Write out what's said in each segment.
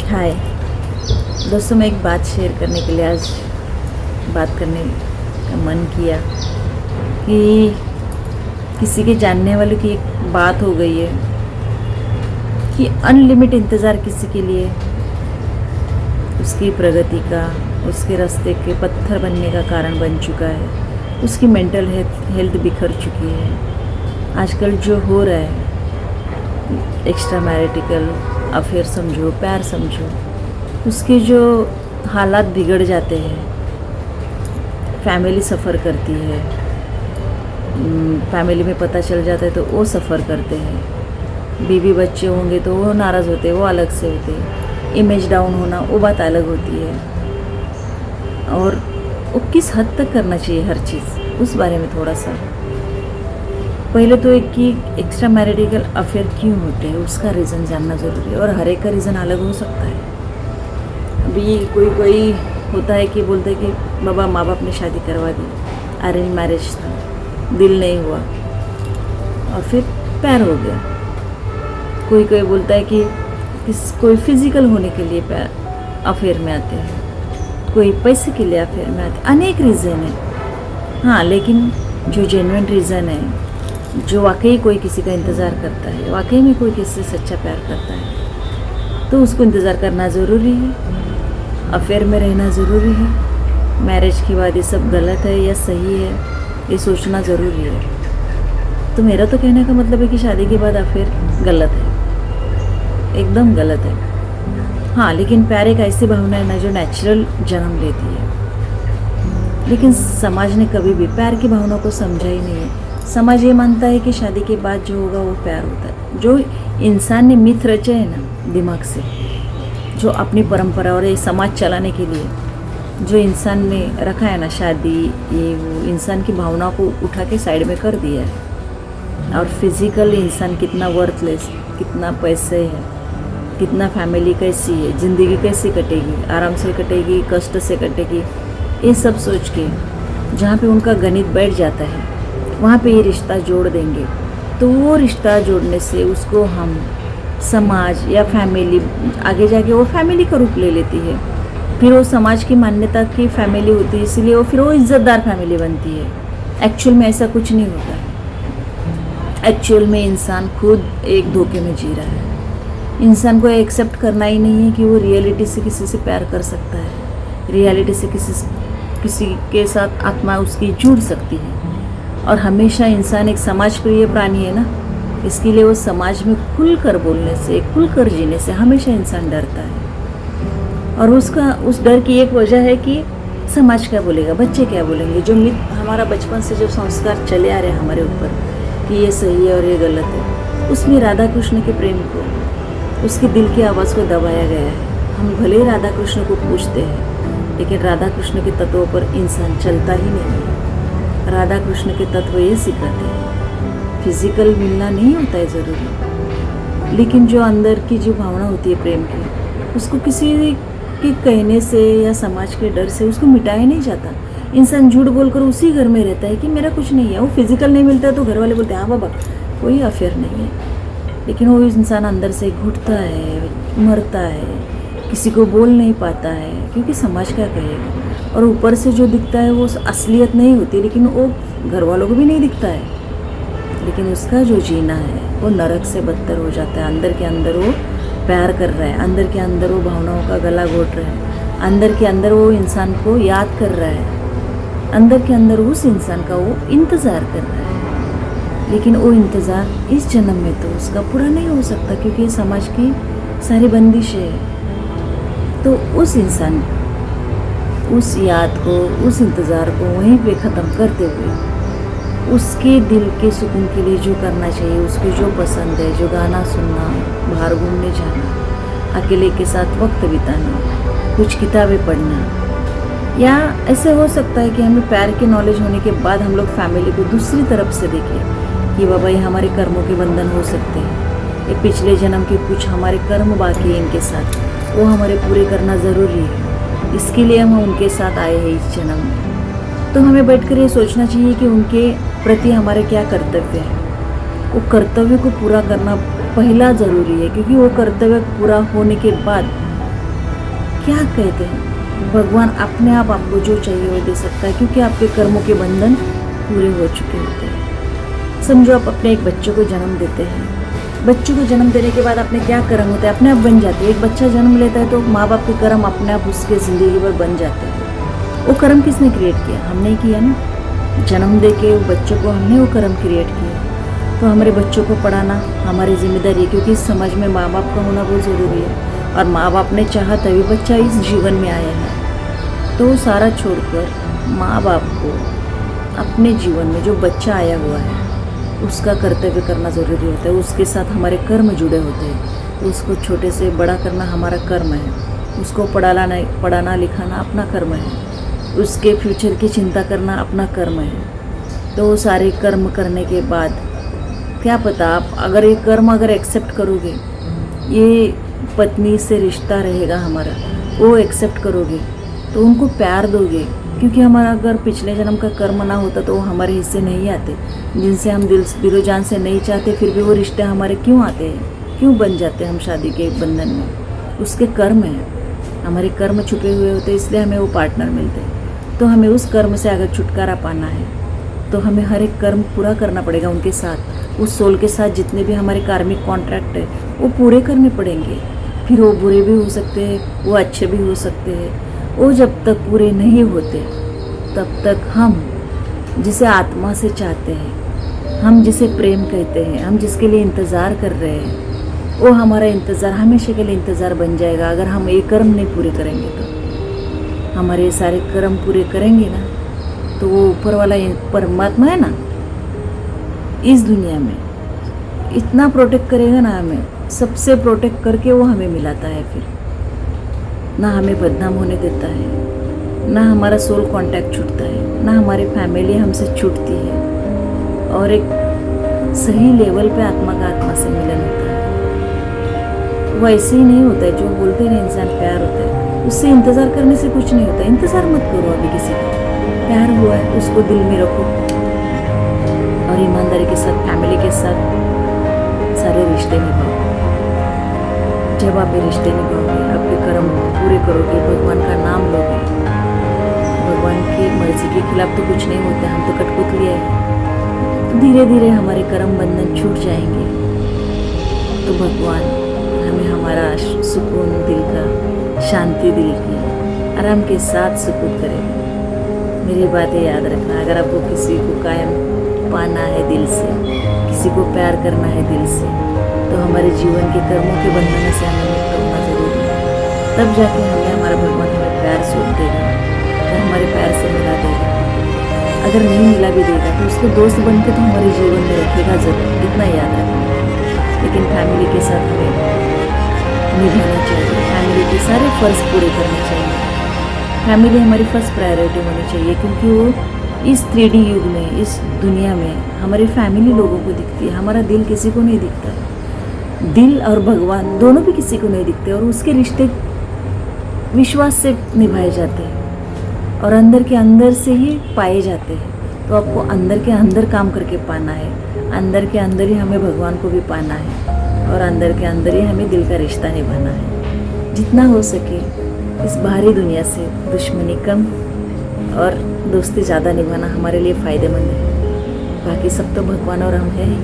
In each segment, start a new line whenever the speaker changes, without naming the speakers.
हाय दोस्तों, मैं एक बात शेयर करने के लिए आज बात करने का मन किया कि किसी के जानने वालों की एक बात हो गई है कि अनलिमिटेड इंतज़ार किसी के लिए उसकी प्रगति का, उसके रास्ते के पत्थर बनने का कारण बन चुका है। उसकी मेंटल हेल्थ बिखर चुकी है। आजकल जो हो रहा है, एक्स्ट्रा मैरिटिकल अफेयर समझो, प्यार समझो, उसके जो हालात बिगड़ जाते हैं, फैमिली सफ़र करती है, फैमिली में पता चल जाता है तो वो सफ़र करते हैं, बीवी बच्चे होंगे तो वो नाराज़ होते हैं, वो अलग से होते हैं, इमेज डाउन होना वो बात अलग होती है। और वो किस हद तक करना चाहिए हर चीज़, उस बारे में थोड़ा सा। पहले तो एक कि एक्स्ट्रा मैरिटिकल अफेयर क्यों होते हैं उसका रीज़न जानना ज़रूरी है, और हर एक का रीज़न अलग हो सकता है। अभी कोई होता है कि बोलते हैं कि बाबा माँ बाप ने शादी करवा दी, अरेंज मैरिज था, दिल नहीं हुआ और फिर प्यार हो गया। कोई बोलता है कि कोई फिज़िकल होने के लिए प्यार अफेयर में आते हैं, कोई पैसे के लिए अफेयर में आते हैं। अनेक रीज़न है। हाँ, लेकिन जो जेन्युइन रीज़न है, जो वाकई कोई किसी का इंतज़ार करता है, वाकई में कोई किसी से सच्चा प्यार करता है, तो उसको इंतज़ार करना ज़रूरी है। अफेयर में रहना ज़रूरी है। मैरिज के बाद ये सब गलत है या सही है, ये सोचना ज़रूरी है। तो मेरा तो कहने का मतलब है कि शादी के बाद अफेयर गलत है, एकदम गलत है। हाँ, लेकिन प्यार एक ऐसी भावना है ना जो नेचुरल जन्म लेती है। लेकिन समाज ने कभी भी प्यार की भावना को समझा ही नहीं है। समाज ये मानता है कि शादी के बाद जो होगा वो प्यार होता है। जो इंसान ने मिथ रचे है ना दिमाग से, जो अपनी परंपरा और ये समाज चलाने के लिए जो इंसान ने रखा है ना, शादी ये वो, इंसान की भावना को उठा के साइड में कर दिया है। और फिज़िकल इंसान कितना वर्थलेस, कितना पैसे है, कितना फैमिली कैसी है, ज़िंदगी कैसी कटेगी, आराम से कटेगी, कष्ट से कटेगी, ये सब सोच के जहाँ पे उनका गणित बैठ जाता है वहाँ पे ये रिश्ता जोड़ देंगे। तो वो रिश्ता जोड़ने से उसको हम समाज या फैमिली, आगे जाके वो फैमिली का रूप ले लेती है। फिर वो समाज की मान्यता की फैमिली होती है, इसलिए वो फिर वो इज़्ज़तदार फैमिली बनती है। एक्चुअल में ऐसा कुछ नहीं होता है। एक्चुअल में इंसान खुद एक धोखे में जी रहा है। इंसान को एक्सेप्ट करना ही नहीं है कि वो रियलिटी से किसी से प्यार कर सकता है, रियलिटी से किसी के साथ आत्मा उसकी जुड़ सकती है। और हमेशा इंसान एक समाज प्रिय प्राणी है ना, इसके लिए वो समाज में खुलकर बोलने से, खुलकर जीने से हमेशा इंसान डरता है। और उस डर की एक वजह है कि समाज क्या बोलेगा, बच्चे क्या बोलेंगे। जो मिथ हमारा बचपन से जो संस्कार चले आ रहे हैं हमारे ऊपर कि ये सही है और ये गलत है, उसमें राधा कृष्ण के प्रेम को, उसके दिल की आवाज़ को दबाया गया है। हम भले राधा कृष्ण को पूजते हैं, लेकिन राधा कृष्ण के तत्वों पर इंसान चलता ही नहीं है। राधा कृष्ण के तत्व ये सिखाते हैं, फिजिकल मिलना नहीं होता है ज़रूरी, लेकिन जो अंदर की जो भावना होती है प्रेम की, उसको किसी के कहने से या समाज के डर से उसको मिटाया नहीं जाता। इंसान झूठ बोलकर उसी घर में रहता है कि मेरा कुछ नहीं है। वो फिजिकल नहीं मिलता है तो घर वाले बोलते हैं हाँ बाबा कोई अफेयर नहीं है, लेकिन वो इंसान अंदर से घुटता है, मरता है, किसी को बोल नहीं पाता है क्योंकि समाज क्या कहेगा। और ऊपर से जो दिखता है वो असलियत नहीं होती, लेकिन वो घर वालों को भी नहीं दिखता है। लेकिन उसका जो जीना है वो नरक से बदतर हो जाता है। अंदर के अंदर वो प्यार कर रहा है, अंदर के अंदर वो भावनाओं का गला घोट रहा है, अंदर के अंदर वो इंसान को याद कर रहा है, अंदर के अंदर उस इंसान का वो इंतज़ार कर रहा है। लेकिन वो इंतज़ार इस जन्म में तो उसका पूरा नहीं हो सकता क्योंकि समाज की सारी बंदिशें है। तो उस इंसान, उस याद को, उस इंतज़ार को वहीं पे ख़त्म करते हुए उसके दिल के सुकून के लिए जो करना चाहिए, उसको जो पसंद है, जो गाना सुनना, बाहर घूमने जाना, अकेले के साथ वक्त बिताना, कुछ किताबें पढ़ना, या ऐसे हो सकता है कि हमें प्यार की नॉलेज होने के बाद हम लोग फैमिली को दूसरी तरफ से देखें कि बाबा ये हमारे कर्मों के बंधन हो सकते हैं, ये पिछले जन्म के कुछ हमारे कर्म बाकी हैं इनके साथ, वो हमारे पूरे करना ज़रूरी है, इसके लिए हम उनके साथ आए हैं इस जन्म में। तो हमें बैठकर ये सोचना चाहिए कि उनके प्रति हमारे क्या कर्तव्य है। वो कर्तव्य को पूरा करना पहला ज़रूरी है, क्योंकि वो कर्तव्य पूरा होने के बाद क्या कहते हैं, भगवान अपने आप आपको जो चाहिए वो दे सकता है, क्योंकि आपके कर्मों के बंधन पूरे हो चुके होते हैं। समझो आप अपने एक बच्चे को जन्म देते हैं, बच्चे को जन्म देने के बाद अपने क्या कर्म होते हैं, अपने आप बन जाते हैं। एक बच्चा जन्म लेता है तो माँ बाप के कर्म अपने आप उसके ज़िंदगी भर बन जाते हैं। वो कर्म किसने क्रिएट किया? हमने किया ना। जन्म दे के बच्चों को हमने वो कर्म क्रिएट किया। तो हमारे बच्चों को पढ़ाना हमारी जिम्मेदारी है, क्योंकि इस समाज में माँ बाप का होना बहुत ज़रूरी है, और माँ बाप ने चाहा तभी बच्चा इस जीवन में आया है। तो सारा छोड़कर माँ बाप को अपने जीवन में जो बच्चा आया हुआ है उसका कर्तव्य करना ज़रूरी होता है। उसके साथ हमारे कर्म जुड़े होते हैं। तो उसको छोटे से बड़ा करना हमारा कर्म है। उसको पढ़ाना लिखाना अपना कर्म है। उसके फ्यूचर की चिंता करना अपना कर्म है। तो सारे कर्म करने के बाद क्या पता आप अगर ये कर्म अगर एक्सेप्ट करोगे, ये पत्नी से रिश्ता रहेगा हमारा, वो एक्सेप्ट करोगे तो उनको प्यार दोगे, क्योंकि हमारा अगर पिछले जन्म का कर्म ना होता तो वो हमारे हिस्से नहीं आते, जिनसे हम दिलो जान से नहीं चाहते, फिर भी वो रिश्ते हमारे क्यों आते हैं, क्यों बन जाते हैं हम शादी के बंधन में? उसके कर्म हैं, हमारे कर्म छुपे हुए होते, इसलिए हमें वो पार्टनर मिलते हैं। तो हमें उस कर्म से अगर छुटकारा पाना है तो हमें हर एक कर्म पूरा करना पड़ेगा उनके साथ, उस सोल के साथ। जितने भी हमारे कार्मिक कॉन्ट्रैक्ट है वो पूरे करने पड़ेंगे। फिर वो बुरे भी हो सकते हैं, वो अच्छे भी हो सकते हैं। वो जब तक पूरे नहीं होते तब तक हम जिसे आत्मा से चाहते हैं, हम जिसे प्रेम कहते हैं, हम जिसके लिए इंतज़ार कर रहे हैं, वो हमारा इंतज़ार हमेशा के लिए इंतज़ार बन जाएगा। अगर हम ये कर्म नहीं पूरे करेंगे तो हमारे सारे कर्म पूरे करेंगे ना, तो वो ऊपर वाला परमात्मा है ना, इस दुनिया में इतना प्रोटेक्ट करेगा ना हमें, सबसे प्रोटेक्ट करके वो हमें मिलाता है। फिर ना हमें बदनाम होने देता है, ना हमारा सोल कांटेक्ट छूटता है, ना हमारी फैमिली हमसे छूटती है, और एक सही लेवल पे आत्मा का आत्मा से मिलन होता है। वो ऐसे ही नहीं होता है जो बोलते हैं इंसान प्यार होता है, उससे इंतज़ार करने से कुछ नहीं होता। इंतज़ार मत करो अभी किसी का, प्यार हुआ है उसको दिल में रखो, और ईमानदारी के साथ फैमिली के साथ सारे रिश्ते निभाओ। जब आप ये रिश्ते निभाओगे, आपके कर्म पूरे करोगे, भगवान का नाम लोगे, भगवान की मर्जी के खिलाफ तो कुछ नहीं होता, हम तो कठपुतली है। धीरे धीरे हमारे कर्म बंधन छूट जाएंगे, तो भगवान हमें हमारा सुकून दिल का, शांति दिल की, आराम के साथ सुकून करेगा। मेरी बातें याद रखना, अगर आपको किसी को कायम पाना है दिल से, किसी को प्यार करना है दिल से, तो हमारे जीवन के कर्मों के बंधनों से हमें मुक्त होना जरूरी है। तब जाके हमें हमारा भगवान हमें प्यार सौंप देगा, तो हमारे प्यार से मिला देगा। अगर नहीं मिला भी देगा तो उसको दोस्त बन के तो हमारे जीवन में रखेगा जरूर, इतना याद रखना। लेकिन फैमिली के साथ हमें निभाना चाहिए, फैमिली के सारे फ़र्ज़ पूरे करने चाहिए। फैमिली हमारी फर्स्ट प्रायोरिटी होनी चाहिए, क्योंकि वो इस 3D युग में, इस दुनिया में हमारी फैमिली लोगों को दिखती है, हमारा दिल किसी को नहीं दिखता है। दिल और भगवान दोनों भी किसी को नहीं दिखते, और उसके रिश्ते विश्वास से निभाए जाते हैं और अंदर के अंदर से ही पाए जाते हैं। तो आपको अंदर के अंदर काम करके पाना है, अंदर के अंदर ही हमें भगवान को भी पाना है, और अंदर के अंदर ही हमें दिल का रिश्ता निभाना है। जितना हो सके इस बाहरी दुनिया से दुश्मनी कम और दोस्ती ज़्यादा निभाना हमारे लिए फ़ायदेमंद है। बाकी सब तो भगवान और हम है ही।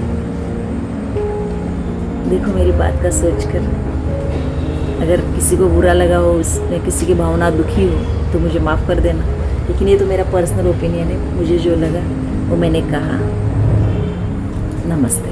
देखो मेरी बात का सोच कर, अगर किसी को बुरा लगा हो, उसमें किसी की भावना दुखी हो, तो मुझे माफ़ कर देना। लेकिन ये तो मेरा पर्सनल ओपिनियन है, मुझे जो लगा वो मैंने कहा। नमस्ते।